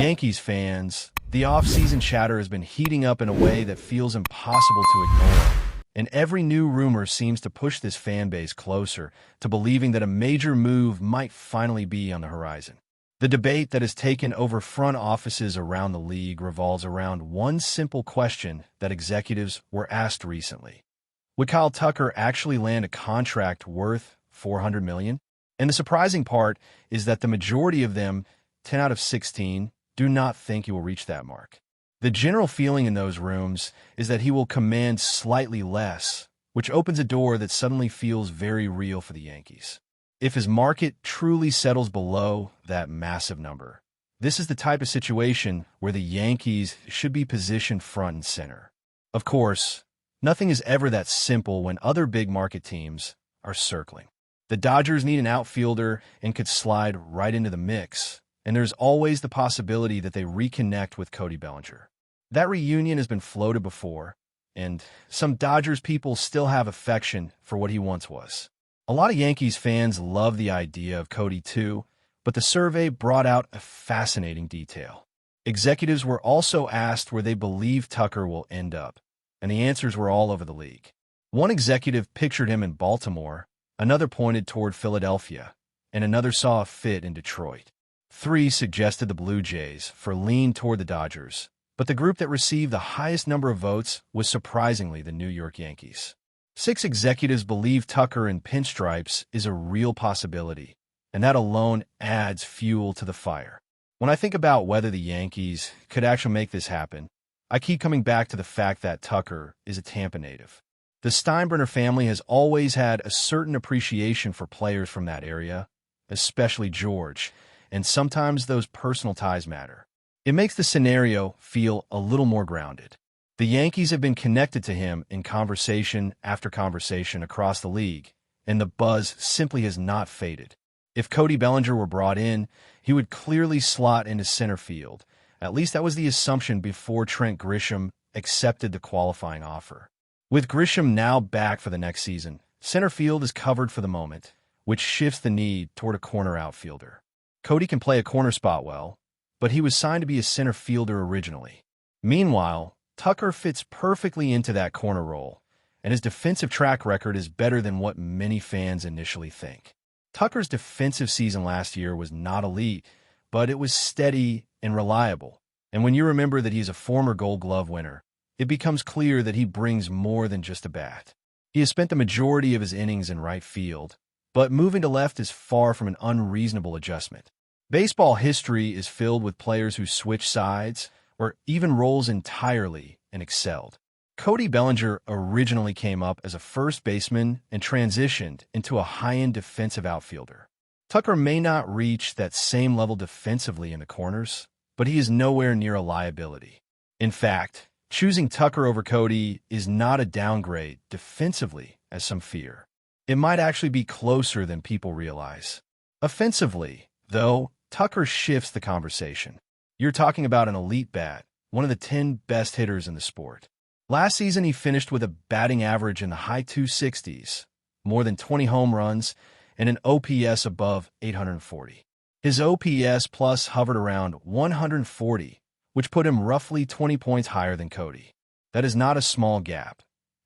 Yankees fans, the off-season chatter has been heating up in a way that feels impossible to ignore, and every new rumor seems to push this fan base closer to believing that a major move might finally be on the horizon. The debate that has taken over front offices around the league revolves around one simple question that executives were asked recently. Would Kyle Tucker actually land a contract worth $400 million? And the surprising part is that the majority of them, 10 out of 16, do not think he will reach that mark. The general feeling in those rooms is that he will command slightly less, which opens a door that suddenly feels very real for the Yankees. If his market truly settles below that massive number, this is the type of situation where the Yankees should be positioned front and center. Of course, nothing is ever that simple when other big market teams are circling. The Dodgers need an outfielder and could slide right into the mix, and there's always the possibility that they reconnect with Cody Bellinger. That reunion has been floated before, and some Dodgers people still have affection for what he once was. A lot of Yankees fans love the idea of Cody too, but the survey brought out a fascinating detail. Executives were also asked where they believe Tucker will end up, and the answers were all over the league. One executive pictured him in Baltimore, another pointed toward Philadelphia, and another saw a fit in Detroit. 3 suggested the Blue Jays for lean toward the Dodgers, but the group that received the highest number of votes was surprisingly the New York Yankees. 6 executives believe Tucker in pinstripes is a real possibility, and that alone adds fuel to the fire. When I think about whether the Yankees could actually make this happen, I keep coming back to the fact that Tucker is a Tampa native. The Steinbrenner family has always had a certain appreciation for players from that area, especially George, and sometimes those personal ties matter. It makes the scenario feel a little more grounded. The Yankees have been connected to him in conversation after conversation across the league, and the buzz simply has not faded. If Cody Bellinger were brought in, he would clearly slot into center field. At least that was the assumption before Trent Grisham accepted the qualifying offer. With Grisham now back for the next season, center field is covered for the moment, which shifts the need toward a corner outfielder. Cody can play a corner spot well, but he was signed to be a center fielder originally. Meanwhile, Tucker fits perfectly into that corner role, and his defensive track record is better than what many fans initially think. Tucker's defensive season last year was not elite, but it was steady and reliable. And when you remember that he's a former Gold Glove winner, it becomes clear that he brings more than just a bat. He has spent the majority of his innings in right field, but moving to left is far from an unreasonable adjustment. Baseball history is filled with players who switch sides or even roles entirely and excelled. Cody Bellinger originally came up as a first baseman and transitioned into a high-end defensive outfielder. Tucker may not reach that same level defensively in the corners, but he is nowhere near a liability. In fact, choosing Tucker over Cody is not a downgrade defensively, as some fear. It might actually be closer than people realize. Offensively, though, Tucker shifts the conversation. You're talking about an elite bat, one of the 10 best hitters in the sport. Last season, he finished with a batting average in the high 260s, more than 20 home runs, and an OPS above 840. His OPS plus hovered around 140, which put him roughly 20 points higher than Cody. That is not a small gap.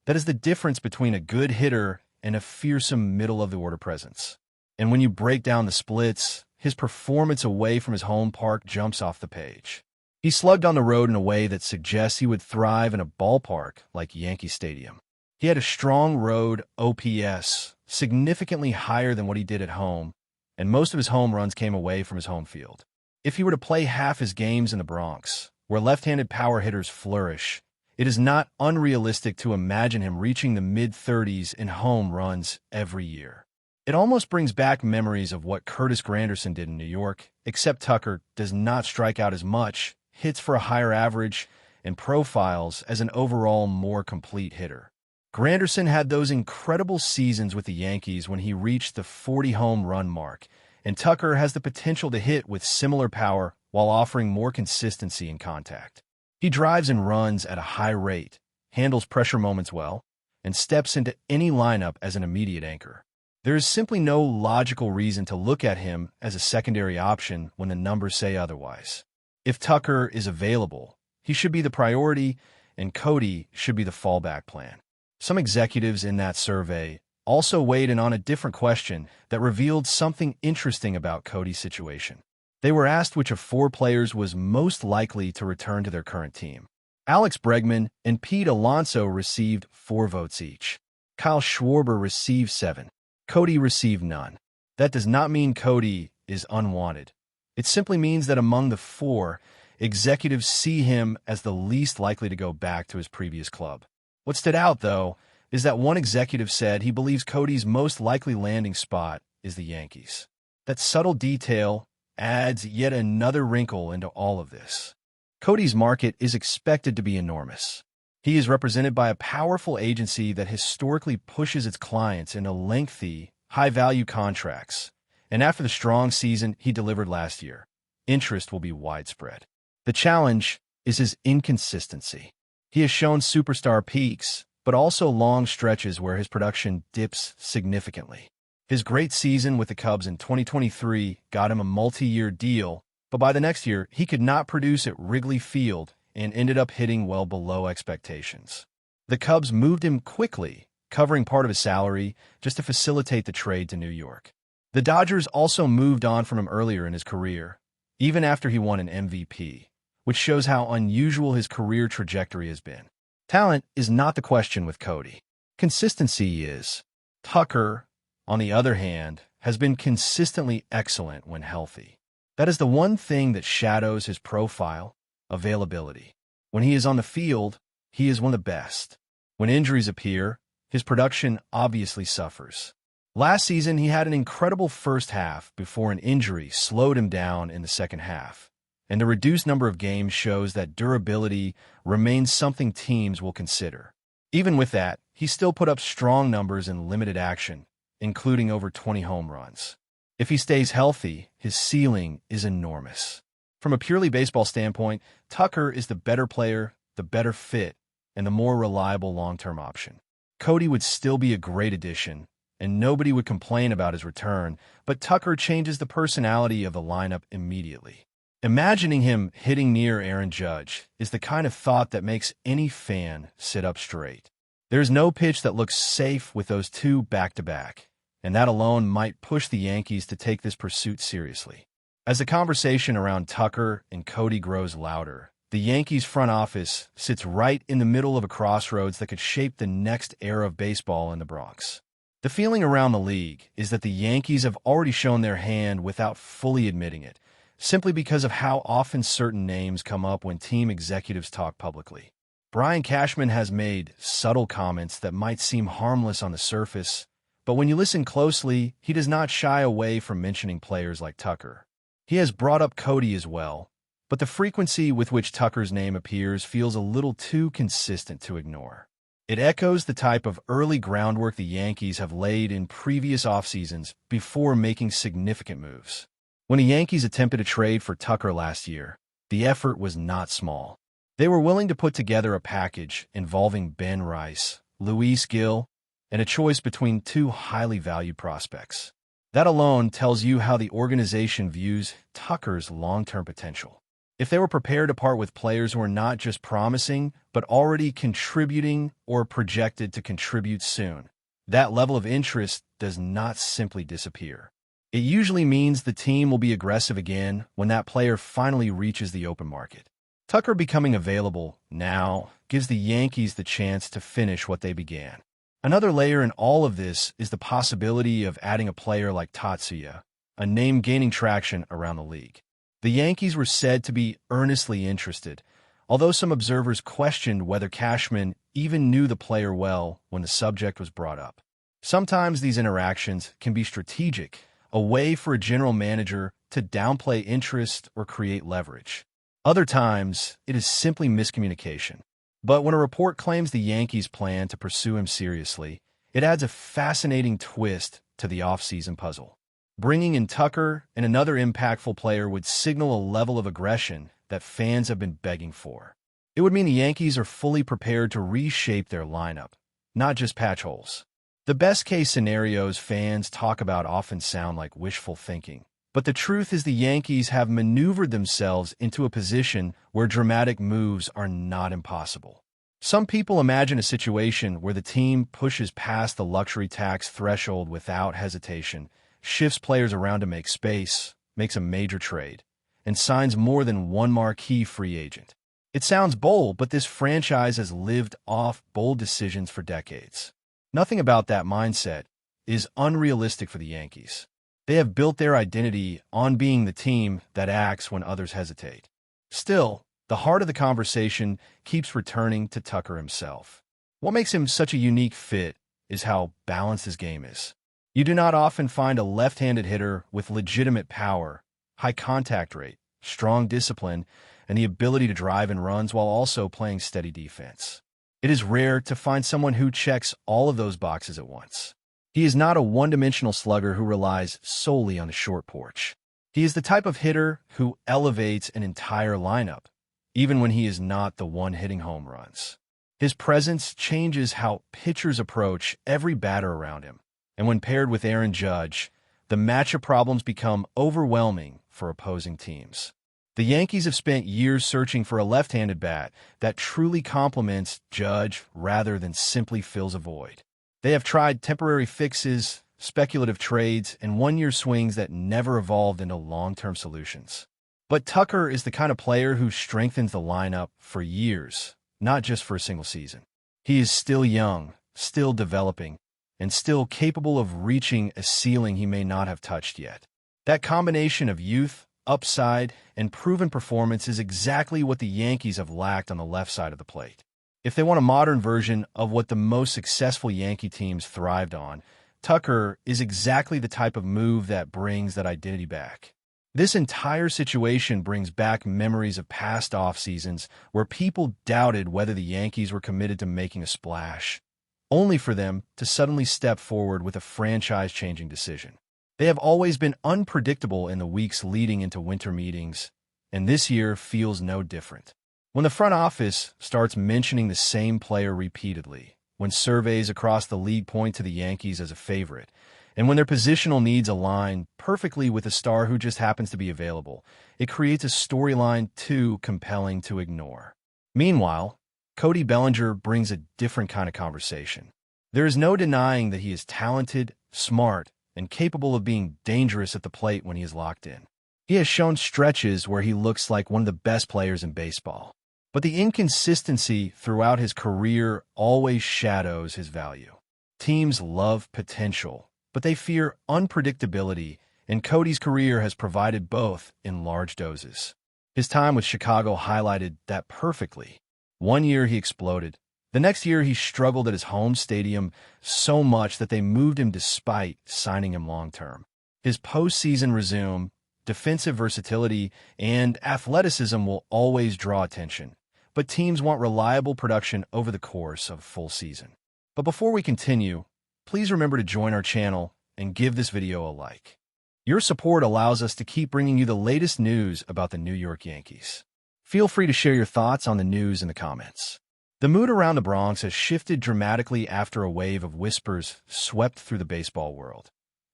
That is the difference between a good hitter and a fearsome middle-of-the-order presence. And when you break down the splits, his performance away from his home park jumps off the page. He slugged on the road in a way that suggests he would thrive in a ballpark like Yankee Stadium. He had a strong road OPS, significantly higher than what he did at home, and most of his home runs came away from his home field. If he were to play half his games in the Bronx, where left-handed power hitters flourish, it is not unrealistic to imagine him reaching the mid-30s in home runs every year. It almost brings back memories of what Curtis Granderson did in New York, except Tucker does not strike out as much, hits for a higher average, and profiles as an overall more complete hitter. Granderson had those incredible seasons with the Yankees when he reached the 40 home run mark, and Tucker has the potential to hit with similar power while offering more consistency in contact. He drives and runs at a high rate, handles pressure moments well, and steps into any lineup as an immediate anchor. There is simply no logical reason to look at him as a secondary option when the numbers say otherwise. If Tucker is available, he should be the priority, and Cody should be the fallback plan. Some executives in that survey also weighed in on a different question that revealed something interesting about Cody's situation. They were asked which of four players was most likely to return to their current team. Alex Bregman and Pete Alonso received 4 votes each. Kyle Schwarber received 7. Cody received none. That does not mean Cody is unwanted. It simply means that among the 4, executives see him as the least likely to go back to his previous club. What stood out, though, is that one executive said he believes Cody's most likely landing spot is the Yankees. That subtle detail adds yet another wrinkle into all of this. Cody's market is expected to be enormous. He is represented by a powerful agency that historically pushes its clients into lengthy, high-value contracts, and after the strong season he delivered last year, interest will be widespread. The challenge is his inconsistency. He has shown superstar peaks, but also long stretches where his production dips significantly. His great season with the Cubs in 2023 got him a multi-year deal, but by the next year, he could not produce at Wrigley Field and ended up hitting well below expectations. The Cubs moved him quickly, covering part of his salary just to facilitate the trade to New York. The Dodgers also moved on from him earlier in his career, even after he won an MVP, which shows how unusual his career trajectory has been. Talent is not the question with Cody. Consistency is. Tucker, on the other hand, has been consistently excellent when healthy. That is the one thing that shadows his profile: availability. When he is on the field, he is one of the best. When injuries appear, his production obviously suffers. Last season, he had an incredible first half before an injury slowed him down in the second half. And the reduced number of games shows that durability remains something teams will consider. Even with that, he still put up strong numbers in limited action, including over 20 home runs. If he stays healthy, his ceiling is enormous. From a purely baseball standpoint, Tucker is the better player, the better fit, and the more reliable long-term option. Cody would still be a great addition, and nobody would complain about his return, but Tucker changes the personality of the lineup immediately. Imagining him hitting near Aaron Judge is the kind of thought that makes any fan sit up straight. There's no pitch that looks safe with those two back-to-back, and that alone might push the Yankees to take this pursuit seriously. As the conversation around Tucker and Cody grows louder, the Yankees front office sits right in the middle of a crossroads that could shape the next era of baseball in the Bronx. The feeling around the league is that the Yankees have already shown their hand without fully admitting it, simply because of how often certain names come up when team executives talk publicly. Brian Cashman has made subtle comments that might seem harmless on the surface, but when you listen closely, he does not shy away from mentioning players like Tucker. He has brought up Cody as well, but the frequency with which Tucker's name appears feels a little too consistent to ignore. It echoes the type of early groundwork the Yankees have laid in previous offseasons before making significant moves. When the Yankees attempted a trade for Tucker last year, the effort was not small. They were willing to put together a package involving Ben Rice, Luis Gil, and a choice between 2 highly valued prospects. That alone tells you how the organization views Tucker's long-term potential. If they were prepared to part with players who are not just promising, but already contributing or projected to contribute soon, that level of interest does not simply disappear. It usually means the team will be aggressive again when that player finally reaches the open market. Tucker becoming available now gives the Yankees the chance to finish what they began. Another layer in all of this is the possibility of adding a player like Tatsuya, a name gaining traction around the league. The Yankees were said to be earnestly interested, although some observers questioned whether Cashman even knew the player well when the subject was brought up. Sometimes these interactions can be strategic, a way for a general manager to downplay interest or create leverage. Other times, it is simply miscommunication. But when a report claims the Yankees plan to pursue him seriously, it adds a fascinating twist to the offseason puzzle. Bringing in Tucker and another impactful player would signal a level of aggression that fans have been begging for. It would mean the Yankees are fully prepared to reshape their lineup, not just patch holes. The best-case scenarios fans talk about often sound like wishful thinking, But the truth is the Yankees have maneuvered themselves into a position where dramatic moves are not impossible. Some people imagine a situation where the team pushes past the luxury tax threshold without hesitation, shifts players around to make space, makes a major trade, and signs more than one marquee free agent. It sounds bold, but this franchise has lived off bold decisions for decades. Nothing about that mindset is unrealistic for the Yankees. They have built their identity on being the team that acts when others hesitate. Still, the heart of the conversation keeps returning to Tucker himself. What makes him such a unique fit is how balanced his game is. You do not often find a left-handed hitter with legitimate power, high contact rate, strong discipline, and the ability to drive in runs while also playing steady defense. It is rare to find someone who checks all of those boxes at once. He is not a one-dimensional slugger who relies solely on the short porch. He is the type of hitter who elevates an entire lineup, even when he is not the one hitting home runs. His presence changes how pitchers approach every batter around him, and when paired with Aaron Judge, the matchup problems become overwhelming for opposing teams. The Yankees have spent years searching for a left-handed bat that truly complements Judge rather than simply fills a void. They have tried temporary fixes, speculative trades, and one-year swings that never evolved into long-term solutions. But Tucker is the kind of player who strengthens the lineup for years, not just for a single season. He is still young, still developing, and still capable of reaching a ceiling he may not have touched yet. That combination of youth, upside, and proven performance is exactly what the Yankees have lacked on the left side of the plate. If they want a modern version of what the most successful Yankee teams thrived on, Tucker is exactly the type of move that brings that identity back. This entire situation brings back memories of past off-seasons where people doubted whether the Yankees were committed to making a splash, only for them to suddenly step forward with a franchise-changing decision. They have always been unpredictable in the weeks leading into winter meetings, and this year feels no different. When the front office starts mentioning the same player repeatedly, when surveys across the league point to the Yankees as a favorite, and when their positional needs align perfectly with a star who just happens to be available, it creates a storyline too compelling to ignore. Meanwhile, Cody Bellinger brings a different kind of conversation. There is no denying that he is talented, smart, and capable of being dangerous at the plate when he is locked in. He has shown stretches where he looks like one of the best players in baseball. But the inconsistency throughout his career always shadows his value. Teams love potential, but they fear unpredictability, and Cody's career has provided both in large doses. His time with Chicago highlighted that perfectly. One year he exploded. The next year he struggled at his home stadium so much that they moved him despite signing him long-term. His postseason resume, defensive versatility, and athleticism will always draw attention, but teams want reliable production over the course of a full season. But before we continue, please remember to join our channel and give this video a like. Your support allows us to keep bringing you the latest news about the New York Yankees. Feel free to share your thoughts on the news in the comments. The mood around the Bronx has shifted dramatically after a wave of whispers swept through the baseball world.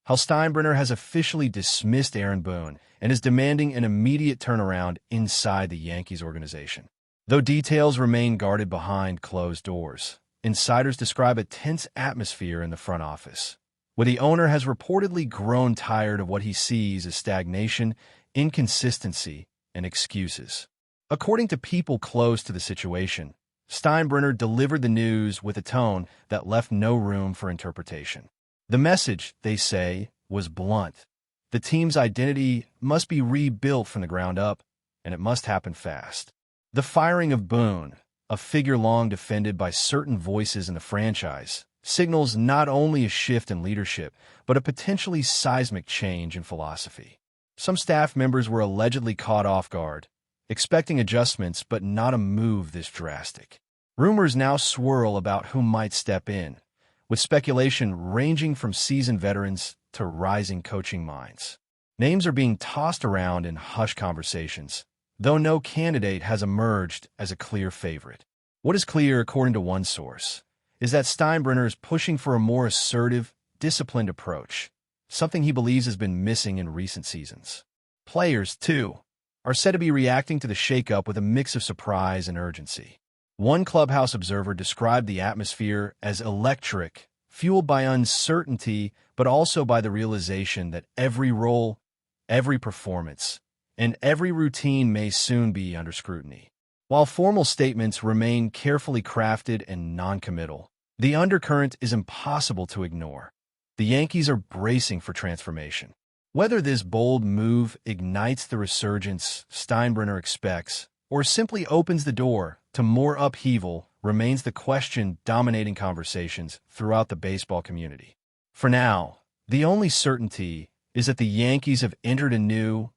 Hal Steinbrenner has officially dismissed Aaron Boone and is demanding an immediate turnaround inside the Yankees organization. Though details remain guarded behind closed doors, insiders describe a tense atmosphere in the front office, where the owner has reportedly grown tired of what he sees as stagnation, inconsistency, and excuses. According to people close to the situation, Steinbrenner delivered the news with a tone that left no room for interpretation. The message, they say, was blunt. The team's identity must be rebuilt from the ground up, and it must happen fast. The firing of Boone, a figure long defended by certain voices in the franchise, signals not only a shift in leadership, but a potentially seismic change in philosophy. Some staff members were allegedly caught off guard, expecting adjustments but not a move this drastic. Rumors now swirl about who might step in, with speculation ranging from seasoned veterans to rising coaching minds. Names are being tossed around in hushed conversations, though no candidate has emerged as a clear favorite. What is clear, according to one source, is that Steinbrenner is pushing for a more assertive, disciplined approach, something he believes has been missing in recent seasons. Players, too, are said to be reacting to the shakeup with a mix of surprise and urgency. One clubhouse observer described the atmosphere as electric, fueled by uncertainty, but also by the realization that every role, every performance, and every routine may soon be under scrutiny. While formal statements remain carefully crafted and non-committal, the undercurrent is impossible to ignore. The Yankees are bracing for transformation. Whether this bold move ignites the resurgence Steinbrenner expects or simply opens the door to more upheaval remains the question dominating conversations throughout the baseball community. For now, the only certainty is that the Yankees have entered a new,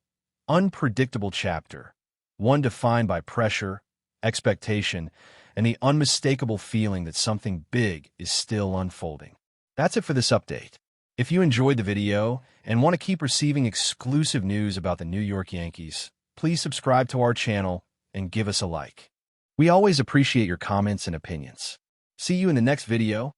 unpredictable chapter, one defined by pressure, expectation, and the unmistakable feeling that something big is still unfolding. That's it for this update. If you enjoyed the video and want to keep receiving exclusive news about the New York Yankees, please subscribe to our channel and give us a like. We always appreciate your comments and opinions. See you in the next video.